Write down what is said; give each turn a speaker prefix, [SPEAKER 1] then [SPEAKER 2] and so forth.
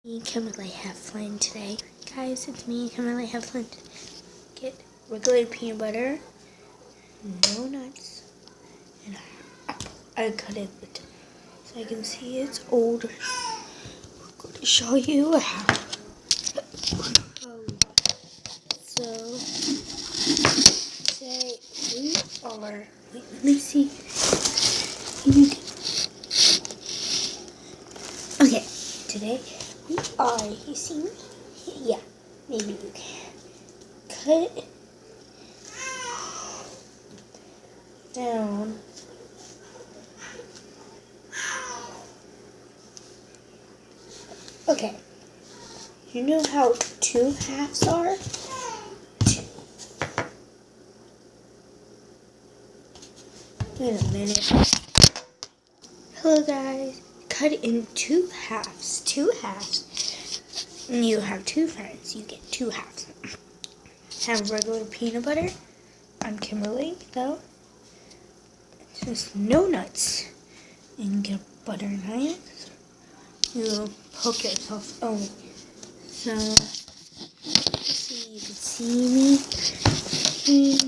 [SPEAKER 1] Me, Kimberly, have fun today. Guys, it's me, Kimberly, have fun. Get regular peanut butter, no nuts, and apple. I cut it so I can see it's old. I'm going to show you how. So, today we are, wait, let me see. Okay, today we are, you see me? Yeah, maybe you can. Cut down okay, you know how 2 halves are? Wait a minute. Hello guys, cut it in 2 halves. 2 halves. And you have 2 friends, you get 2 halves. Have regular peanut butter. I'm Kimberly, though. Just no nuts. And get a butter knife. You poke yourself only. So, let's see, you can see me.